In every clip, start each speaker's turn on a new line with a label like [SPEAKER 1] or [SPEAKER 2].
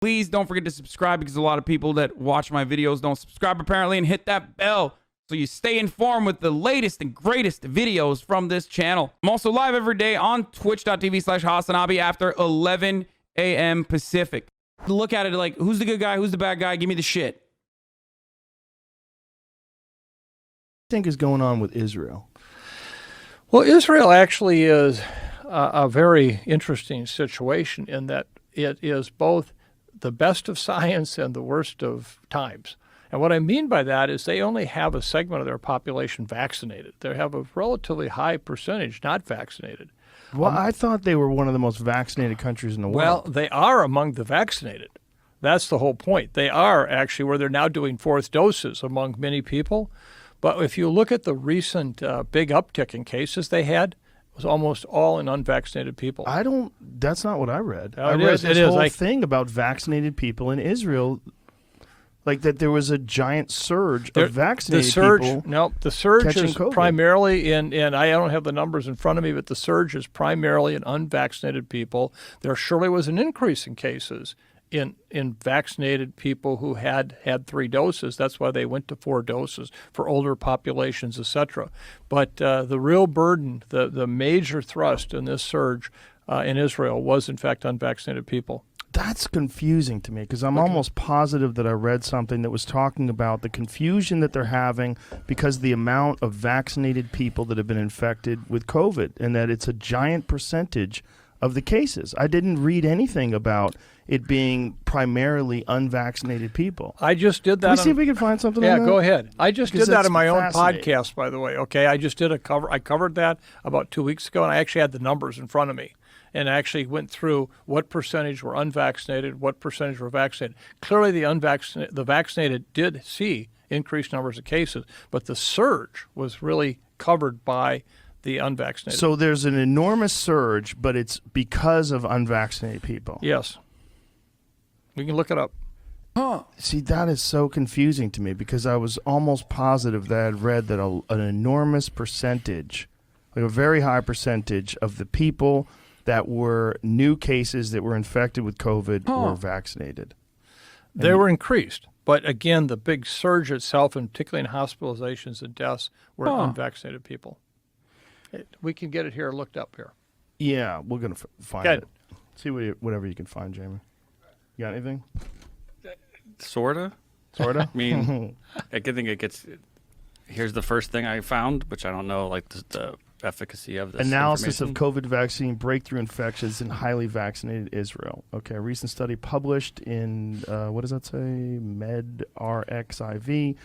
[SPEAKER 1] Please don't forget to subscribe because a lot of people that watch my videos don't subscribe apparently, and hit that bell so you stay informed with the latest and greatest videos from this channel. I'm also live every day on twitch.tv/Hasanabi after 11 a.m. Pacific. Look at it like, who's the good guy? Who's the bad guy? Give me the shit.
[SPEAKER 2] Think is going on with Israel?
[SPEAKER 3] Well, Israel actually is a very interesting situation in that it is both the best of science and the worst of times. And what I mean by that is they only have a segment of their population vaccinated. They have a relatively high percentage not vaccinated.
[SPEAKER 2] Well, I thought they were one of the most vaccinated countries in the world.
[SPEAKER 3] Well, they are among the vaccinated. That's the whole point. They are actually where they're now doing fourth doses among many people. But if you look at the recent big uptick in cases they had, it was almost all in unvaccinated people.
[SPEAKER 2] That's not what I read.
[SPEAKER 3] Oh,
[SPEAKER 2] I read this whole thing about vaccinated people in Israel, like that there was a giant surge of vaccinated people.
[SPEAKER 3] No, the surge is
[SPEAKER 2] COVID.
[SPEAKER 3] primarily in I don't have the numbers in front of me, but the surge is primarily in unvaccinated people. There surely was an increase in cases in vaccinated people who had 3 doses. That's why they went to 4 doses for older populations, etc. But the real burden, the major thrust in this surge in Israel was, in fact, unvaccinated people.
[SPEAKER 2] That's confusing to me because I'm almost positive that I read something that was talking about the confusion that they're having because of the amount of vaccinated people that have been infected with COVID, and that it's a giant percentage of the cases. I didn't read anything about it being primarily unvaccinated people.
[SPEAKER 3] I just did that.
[SPEAKER 2] Can we see if we can find something on that?
[SPEAKER 3] Yeah, go ahead. I just did that in my own
[SPEAKER 2] fascinating.
[SPEAKER 3] podcast, by the way. Okay, I just did a cover. I covered that about 2 weeks ago, and I actually had the numbers in front of me, and actually went through what percentage were unvaccinated, what percentage were vaccinated. Clearly, the vaccinated did see increased numbers of cases, but the surge was really covered by the unvaccinated.
[SPEAKER 2] So there's an enormous surge, but it's because of unvaccinated people.
[SPEAKER 3] Yes. We can look it up.
[SPEAKER 2] Huh. See, that is so confusing to me because I was almost positive that I had read that an enormous percentage, like a very high percentage of the people that were new cases that were infected with COVID were vaccinated.
[SPEAKER 3] They were increased. But again, the big surge itself, and particularly in hospitalizations and deaths, were in unvaccinated people. We can get it here looked up here.
[SPEAKER 2] Yeah, we're going to find it. See whatever you can find, Jamie. You got anything?
[SPEAKER 4] Sorta.
[SPEAKER 2] Sorta?
[SPEAKER 4] I mean, I think it gets... Here's the first thing I found, which I don't know, like the efficacy of this
[SPEAKER 2] Analysis of COVID vaccine breakthrough infections in highly vaccinated Israel. Okay, a recent study published in, what does that say? MedRxiv.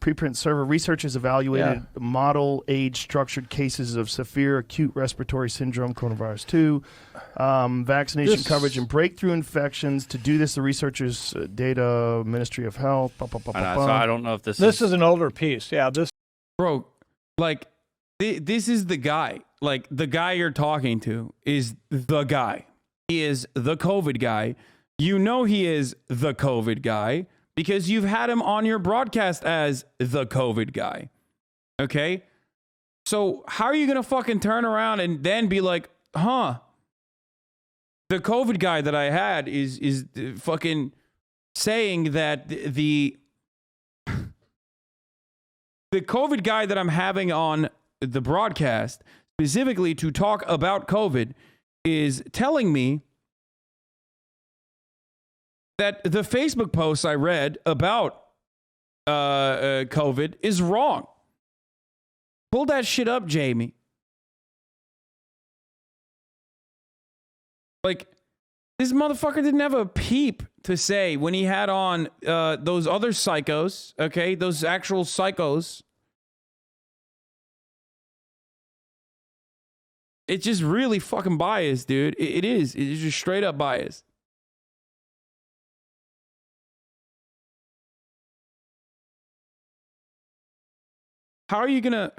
[SPEAKER 2] Preprint server researchers evaluated model age structured cases of severe acute respiratory syndrome, coronavirus 2, vaccination coverage and breakthrough infections. To do this, the researchers data Ministry of Health.
[SPEAKER 4] So I don't know if this
[SPEAKER 3] is an older piece. Yeah, this.
[SPEAKER 1] Bro, like, this is the guy. Like, the guy you're talking to is the guy. He is the COVID guy. You know he is the COVID guy because you've had him on your broadcast as the COVID guy. Okay? So how are you going to fucking turn around and then be like, the COVID guy that I had is fucking saying that the COVID guy that I'm having on the broadcast specifically to talk about COVID is telling me that the Facebook posts I read about COVID is wrong. Pull that shit up, Jamie. Like, this motherfucker didn't have a peep to say when he had on those other psychos, okay? Those actual psychos. It's just really fucking biased, dude. It is. It's just straight up biased. How are you gonna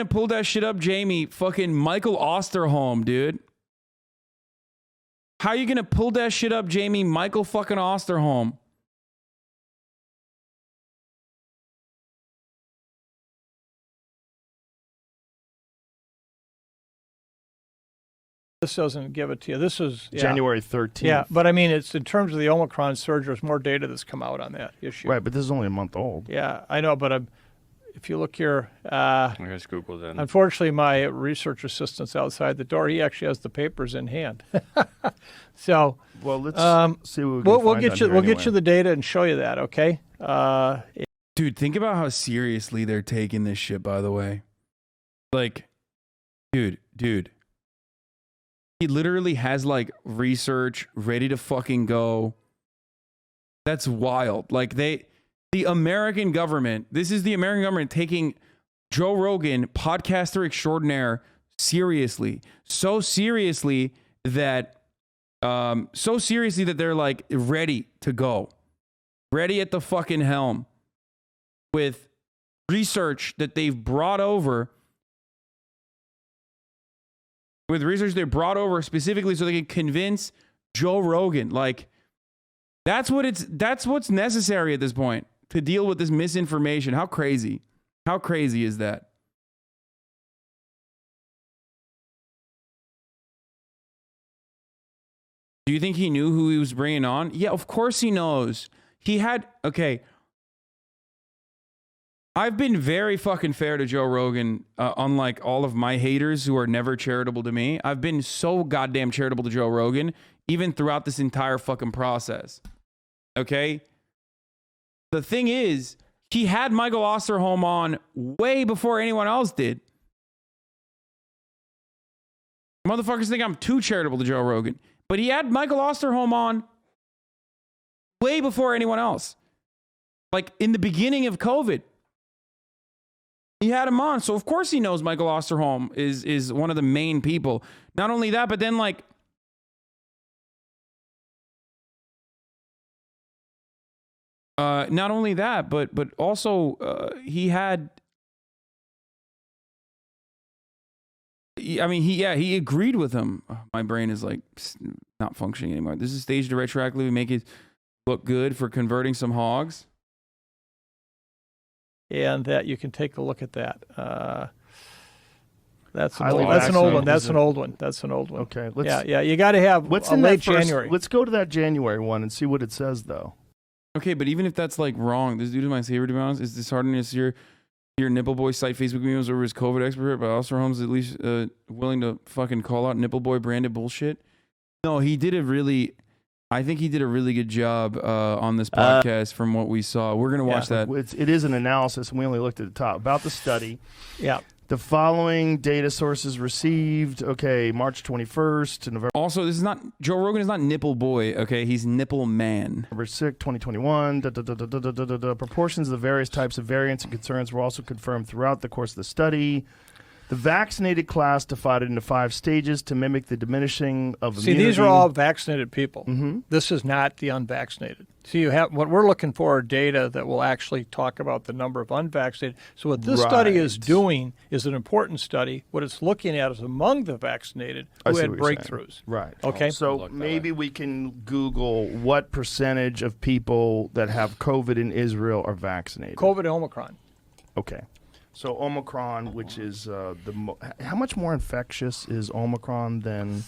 [SPEAKER 1] pull that shit up, Jamie? Fucking Michael Osterholm, dude. How are you gonna pull that shit up, Jamie? Michael fucking Osterholm.
[SPEAKER 3] This doesn't give it to you. This is
[SPEAKER 2] January 13th.
[SPEAKER 3] Yeah, but I mean, it's in terms of the Omicron surge, there's more data that's come out on that issue.
[SPEAKER 2] Right, but this is only a month old.
[SPEAKER 3] Yeah, I know, but if you look here,
[SPEAKER 4] I just Googled it.
[SPEAKER 3] unfortunately, my research assistant's outside the door. He actually has the papers in hand. So,
[SPEAKER 2] well, let's see what
[SPEAKER 3] we'll get you. We'll get you the data and show you that. Okay.
[SPEAKER 1] Dude, think about how seriously they're taking this shit. By the way, like, dude, he literally has like research ready to fucking go. That's wild. Like the American government. This is the American government taking Joe Rogan, podcaster extraordinaire, seriously. So seriously that they're like ready to go. Ready at the fucking helm with research that they've brought over. With research they brought over specifically so they can convince Joe Rogan. Like, that's what's necessary at this point to deal with this misinformation. How crazy? How crazy is that? Do you think he knew who he was bringing on? Yeah, of course he knows. Okay. I've been very fucking fair to Joe Rogan, unlike all of my haters who are never charitable to me. I've been so goddamn charitable to Joe Rogan, even throughout this entire fucking process. Okay? The thing is, he had Michael Osterholm on way before anyone else did. Motherfuckers think I'm too charitable to Joe Rogan. But he had Michael Osterholm on way before anyone else. Like, in the beginning of COVID. He had him on, so of course he knows Michael Osterholm is one of the main people. Not only that, but then like not only that, but also he had. I mean, he agreed with him. Oh, my brain is like not functioning anymore. This is staged to retroactively make it look good for converting some hogs.
[SPEAKER 3] And that you can take a look at that. That's an old one.
[SPEAKER 2] Okay.
[SPEAKER 3] Yeah. You got to have
[SPEAKER 2] what's in
[SPEAKER 3] late
[SPEAKER 2] that first,
[SPEAKER 3] January.
[SPEAKER 2] Let's go to that January one and see what it says, though.
[SPEAKER 1] Okay, but even if that's like wrong, this dude is my favorite, to be honest. It's disheartening to see your nipple boy site Facebook memes over his COVID expert, but Osterholm's at least willing to fucking call out nipple boy branded bullshit. No, I think he did a really good job on this podcast from what we saw. We're going to watch that.
[SPEAKER 2] It is an analysis, and we only looked at the top. About the study.
[SPEAKER 3] Yeah.
[SPEAKER 2] The following data sources received, March 21st to November.
[SPEAKER 1] Also, Joe Rogan is not nipple boy, okay? He's nipple man.
[SPEAKER 2] November 6, 2021. Proportions of the various types of variants and concerns were also confirmed throughout the course of the study. The vaccinated class divided into 5 stages to mimic the diminishing of immunity.
[SPEAKER 3] See, these are all vaccinated people.
[SPEAKER 2] Mm-hmm.
[SPEAKER 3] This is not the unvaccinated. So you have what we're looking for are data that will actually talk about the number of unvaccinated. So what this study is doing is an important study. What it's looking at is among the vaccinated who had breakthroughs.
[SPEAKER 2] Right.
[SPEAKER 3] Okay.
[SPEAKER 2] So maybe we can Google what percentage of people that have COVID in Israel are vaccinated.
[SPEAKER 3] COVID Omicron.
[SPEAKER 2] Okay. So Omicron, which is how much more infectious is Omicron than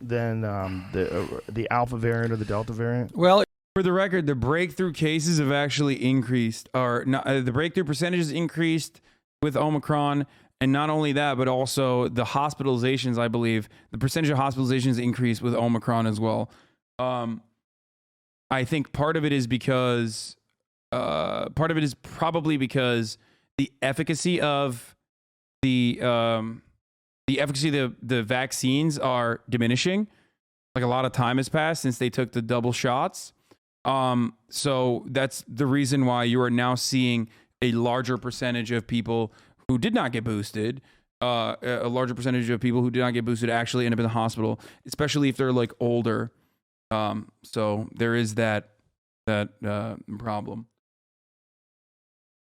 [SPEAKER 2] the Alpha variant or the Delta variant?
[SPEAKER 3] Well,
[SPEAKER 1] for the record, the breakthrough cases have actually increased, or the breakthrough percentages increased with Omicron, and not only that, but also the hospitalizations. I believe the percentage of hospitalizations increased with Omicron as well. I think part of it is probably because the efficacy of the vaccines are diminishing. Like, a lot of time has passed since they took the double shots. So that's the reason why you are now seeing a larger percentage of people who did not get boosted. A larger percentage of people who did not get boosted actually end up in the hospital, especially if they're like older. So there is that problem.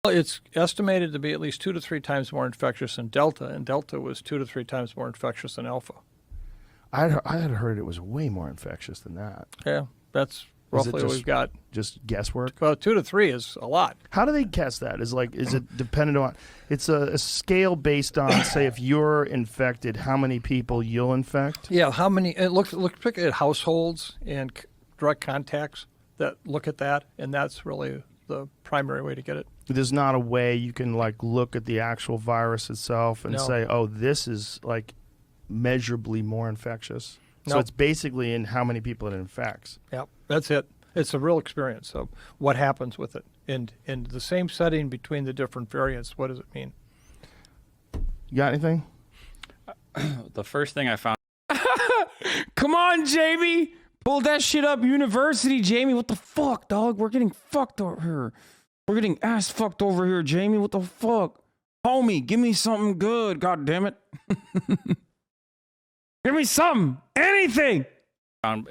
[SPEAKER 3] Well, it's estimated to be at least 2 to 3 times more infectious than Delta, and Delta was 2 to 3 times more infectious than Alpha.
[SPEAKER 2] I had heard it was way more infectious than that.
[SPEAKER 3] Yeah, that's roughly
[SPEAKER 2] just-
[SPEAKER 3] we've got.
[SPEAKER 2] Just guesswork.
[SPEAKER 3] Well, 2 to 3 is a lot.
[SPEAKER 2] How do they guess that? Is it dependent on? It's a scale based on, say, if you're infected, how many people you'll infect.
[SPEAKER 3] Yeah, how many? It looks at households and direct contacts that look at that, and that's really the primary way to get it.
[SPEAKER 2] There's not a way you can like look at the actual virus itself and
[SPEAKER 3] No.
[SPEAKER 2] say, oh, this is like measurably more infectious. So
[SPEAKER 3] No.
[SPEAKER 2] it's basically in how many people it infects.
[SPEAKER 3] Yeah, that's it. It's a real experience of what happens with it. And in the same setting between the different variants, what does it mean?
[SPEAKER 2] You got anything?
[SPEAKER 4] The first thing I found.
[SPEAKER 1] Come on, Jamie. Pull that shit up. University, Jamie. What the fuck, dog? We're getting fucked over here. We're getting ass fucked over here, Jamie. What the fuck? Homie, give me something good. God damn it. Give me something. Anything.
[SPEAKER 4] Found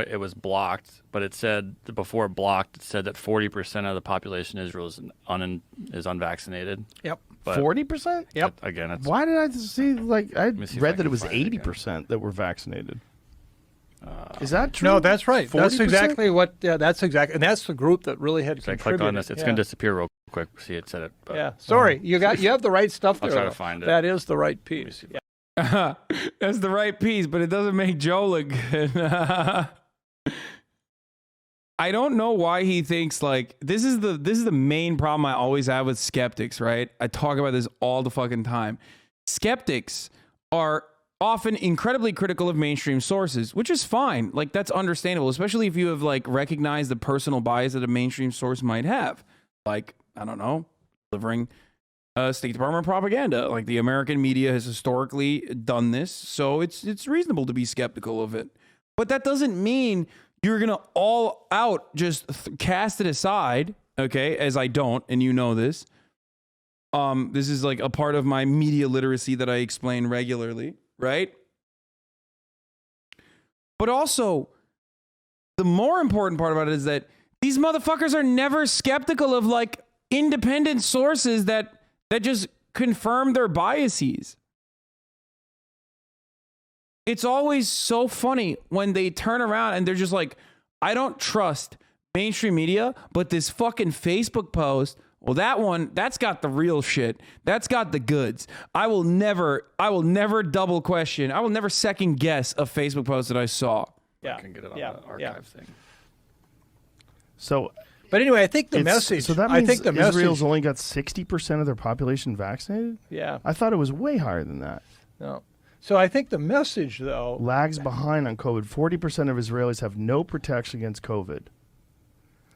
[SPEAKER 4] it was blocked, but it said before it blocked, it said that 40% of the population in Israel is unvaccinated.
[SPEAKER 3] Yep.
[SPEAKER 4] But
[SPEAKER 2] 40%?
[SPEAKER 3] Yep.
[SPEAKER 4] again, it's
[SPEAKER 2] Why did I see like I
[SPEAKER 4] me see if I
[SPEAKER 2] read that
[SPEAKER 4] can
[SPEAKER 2] it was
[SPEAKER 4] find it again.
[SPEAKER 2] 80% that were vaccinated? Is that true?
[SPEAKER 3] No, that's right. That's
[SPEAKER 2] 40%?
[SPEAKER 3] exactly what. Yeah, that's exactly, and that's the group that really had
[SPEAKER 4] so I
[SPEAKER 3] contributed.
[SPEAKER 4] click on this. It's
[SPEAKER 3] yeah.
[SPEAKER 4] going to disappear real quick. See, it said it. But
[SPEAKER 3] Yeah. Sorry, you have the right stuff
[SPEAKER 4] I'll
[SPEAKER 3] there.
[SPEAKER 4] try to
[SPEAKER 3] though.
[SPEAKER 4] find it.
[SPEAKER 3] That is the right piece.
[SPEAKER 4] see.
[SPEAKER 3] Yeah.
[SPEAKER 1] That's the right piece, but it doesn't make Joe look good. I don't know why he thinks like this is the main problem I always have with skeptics, right? I talk about this all the fucking time. Skeptics are often incredibly critical of mainstream sources, which is fine. Like that's understandable, especially if you have like recognized the personal bias that a mainstream source might have. Like, I don't know, delivering State Department propaganda. Like the American media has historically done this, so it's reasonable to be skeptical of it. But that doesn't mean you're gonna all out just cast it aside, okay? As I don't, and you know this. This is like a part of my media literacy that I explain regularly, right? But also, the more important part about it is that these motherfuckers are never skeptical of like independent sources that just confirm their biases. It's always so funny when they turn around and they're just like, I don't trust mainstream media, but this fucking Facebook post, well, that's got the real shit. That's got the goods. I will never double question. I will never second guess a Facebook post that I saw.
[SPEAKER 3] Yeah.
[SPEAKER 4] I can get it on
[SPEAKER 3] yeah.
[SPEAKER 4] the
[SPEAKER 3] yeah.
[SPEAKER 4] archive thing.
[SPEAKER 2] So
[SPEAKER 3] But anyway, I think the
[SPEAKER 2] it's-
[SPEAKER 3] message.
[SPEAKER 2] So that
[SPEAKER 3] I
[SPEAKER 2] means
[SPEAKER 3] think the
[SPEAKER 2] Israel's
[SPEAKER 3] message.
[SPEAKER 2] only got 60% of their population vaccinated?
[SPEAKER 3] Yeah.
[SPEAKER 2] I thought it was way higher than that.
[SPEAKER 3] No. So I think the message, though.
[SPEAKER 2] Lags behind on COVID. 40% of Israelis have no protection against COVID.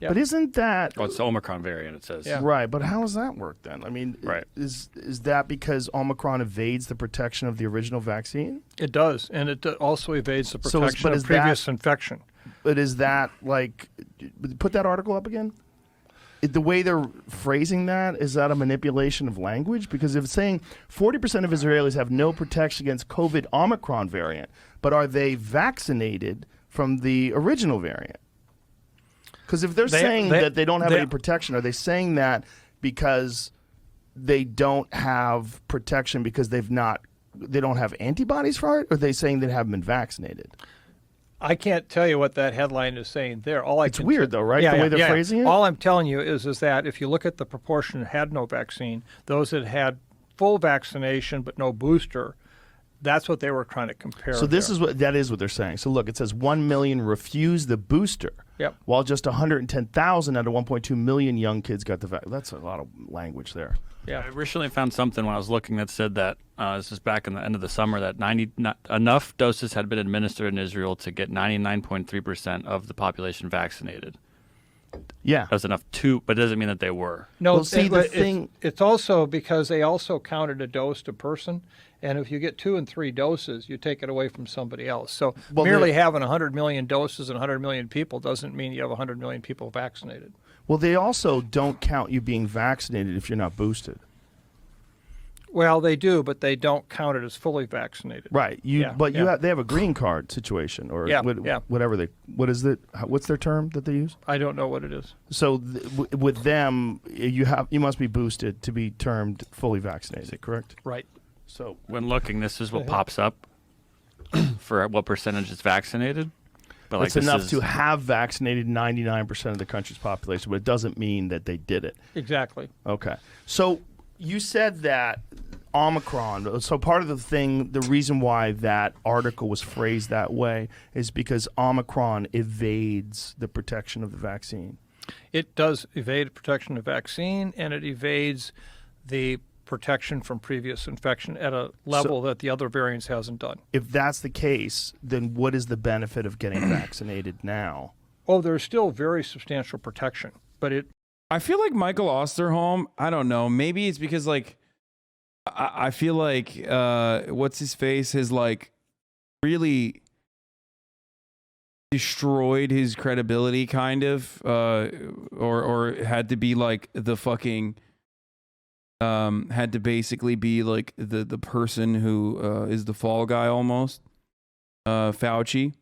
[SPEAKER 3] Yep.
[SPEAKER 2] But isn't that
[SPEAKER 4] Oh, it's the Omicron variant. It says.
[SPEAKER 3] Yeah.
[SPEAKER 2] right? But how does that work then? I mean,
[SPEAKER 4] Right.
[SPEAKER 2] is that because Omicron evades the protection of the original vaccine?
[SPEAKER 3] It does, and it also evades the
[SPEAKER 2] So
[SPEAKER 3] protection
[SPEAKER 2] but
[SPEAKER 3] of
[SPEAKER 2] is
[SPEAKER 3] previous infection.
[SPEAKER 2] But is that like, put that article up again? The way they're phrasing that, is that a manipulation of language? Because if it's saying 40% of Israelis have no protection against COVID Omicron variant, but are they vaccinated from the original variant? Because if they're saying that they don't have any protection, are they saying that because they don't have protection because they don't have antibodies for it? Or are they saying they haven't been vaccinated?
[SPEAKER 3] I can't tell you what that headline is saying there.
[SPEAKER 2] It's weird though, right?
[SPEAKER 3] Yeah,
[SPEAKER 2] the way
[SPEAKER 3] yeah,
[SPEAKER 2] they're
[SPEAKER 3] yeah.
[SPEAKER 2] phrasing it?
[SPEAKER 3] All I'm telling you is that if you look at the proportion that had no vaccine, those that had full vaccination but no booster, that's what they were trying to compare.
[SPEAKER 2] So this is what they're saying. So look, it says 1 million refused the booster,
[SPEAKER 3] Yep.
[SPEAKER 2] while just 110,000 out of 1.2 million young kids got the vaccine. That's a lot of language there.
[SPEAKER 3] Yeah.
[SPEAKER 4] I recently found something when I was looking that said that this is back in the end of the summer that enough doses had been administered in Israel to get 99.3% of the population vaccinated.
[SPEAKER 2] Yeah.
[SPEAKER 4] That was enough but it doesn't mean that they were.
[SPEAKER 3] No,
[SPEAKER 2] Well, see, the thing-
[SPEAKER 3] it's also because they also counted a dose to person, and if you get 2 and 3 doses, you take it away from somebody else. So
[SPEAKER 2] Well,
[SPEAKER 3] merely having 100 million doses and 100 million people doesn't mean you have 100 million people vaccinated.
[SPEAKER 2] Well, they also don't count you being vaccinated if you're not boosted.
[SPEAKER 3] Well, they do, but they don't count it as fully vaccinated.
[SPEAKER 2] Right.
[SPEAKER 3] Yeah,
[SPEAKER 2] They have a green card situation or
[SPEAKER 3] Yeah,
[SPEAKER 2] whatever what's their term that they use?
[SPEAKER 3] I don't know what it is.
[SPEAKER 2] So with them, you must be boosted to be termed fully vaccinated, correct?
[SPEAKER 3] Right.
[SPEAKER 2] So
[SPEAKER 4] When looking, this is what pops up for what percentage is vaccinated. But like
[SPEAKER 2] it's enough to have vaccinated 99% of the country's population, but it doesn't mean that they did it.
[SPEAKER 3] Exactly.
[SPEAKER 2] Okay. So you said that Omicron, so part of the reason why that article was phrased that way is because Omicron evades the protection of the vaccine.
[SPEAKER 3] It does evade protection of vaccine, and it evades the protection from previous infection at a level that the other variants hasn't done.
[SPEAKER 2] If that's the case, then what is the benefit of getting vaccinated now?
[SPEAKER 3] Oh, there's still very substantial protection, but
[SPEAKER 1] I feel like Michael Osterholm, I don't know, maybe it's because like I feel like what's his face has like really destroyed his credibility kind of or had to be like the fucking had to basically be like the person who is the fall guy almost, Fauci.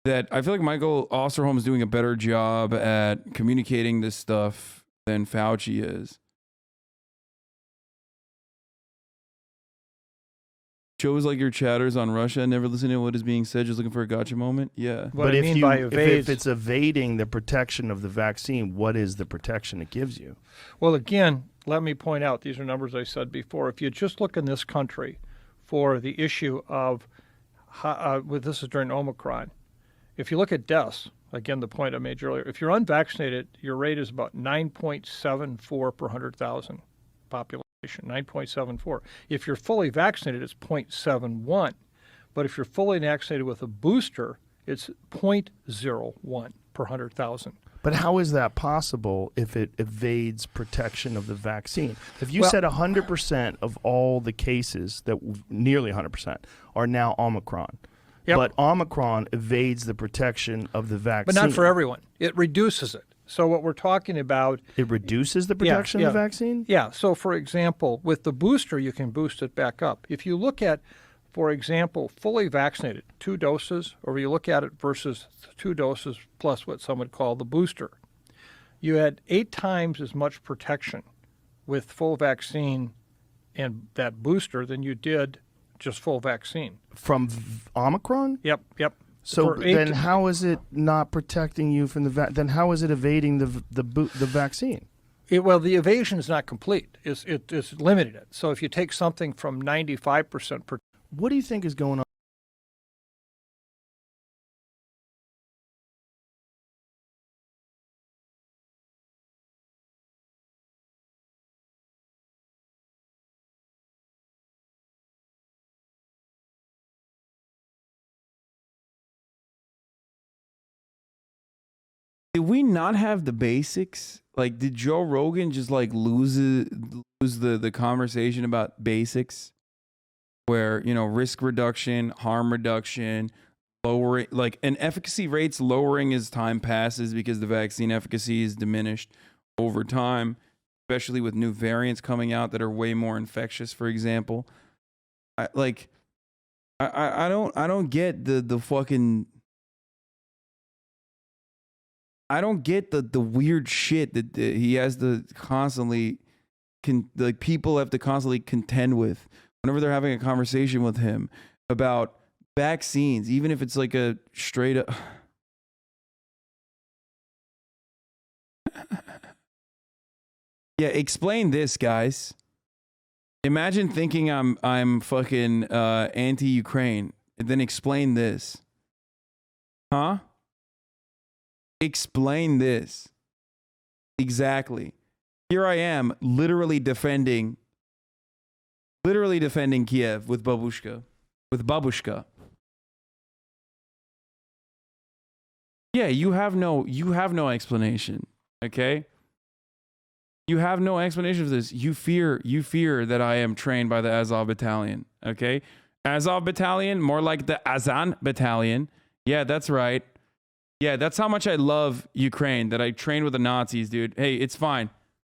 [SPEAKER 1] That I feel like Michael Osterholm is doing a better job at communicating this stuff than Fauci is. Shows like your chatters on Russia, never listen to what is being said, just looking for a gotcha moment. Yeah.
[SPEAKER 3] What I mean by evades,
[SPEAKER 2] if it's evading the protection of the vaccine, what is the protection it gives you?
[SPEAKER 3] Well, again, let me point out, these are numbers I said before. If you just look in this country for the issue of, this is during Omicron, if you look at deaths, again, the point I made earlier, if you're unvaccinated, your rate is about 9.74 per 100,000 population, 9.74. If you're fully vaccinated, it's 0.71. But if you're fully vaccinated with a booster, it's 0.01 per 100,000.
[SPEAKER 2] But how is that possible if it evades protection of the vaccine? If you said 100% of all the cases, nearly 100%, are now Omicron, but Omicron evades the protection of the vaccine.
[SPEAKER 3] But not for everyone. It reduces it. So what we're talking about...
[SPEAKER 2] It reduces the protection of the vaccine?
[SPEAKER 3] Yeah. So, for example, with the booster, you can boost it back up. If you look at, for example, fully vaccinated, 2 doses, or you look at it versus 2 doses plus what some would call the booster, you had 8 times as much protection with full vaccine and that booster than you did just full vaccine.
[SPEAKER 2] From Omicron?
[SPEAKER 3] Yep.
[SPEAKER 2] So then how is it not protecting you from then how is it evading the vaccine?
[SPEAKER 3] Well, the evasion is not complete. It's limited it. So if you take something from 95%...
[SPEAKER 2] What do you think is going on?
[SPEAKER 1] Did we not have the basics? Like, did Joe Rogan just like lose the conversation about basics, where risk reduction, harm reduction, lowering and efficacy rates lowering as time passes because the vaccine efficacy is diminished over time, especially with new variants coming out that are way more infectious. For example, I don't get the fucking. I don't get the weird shit that he has to constantly people have to constantly contend with whenever they're having a conversation with him about vaccines, even if it's like a straight up. Yeah, explain this, guys. Imagine thinking I'm fucking anti-Ukraine, and then explain this. Huh? Explain this. Exactly. Here I am, literally defending Kiev with babushka. Yeah, you have no explanation. Okay? You have no explanation for this. You fear that I am trained by the Azov battalion. Okay? Azov battalion, more like the Azan battalion. Yeah, that's right. Yeah, that's how much I love Ukraine, that I trained with the Nazis, dude. Hey, it's fine.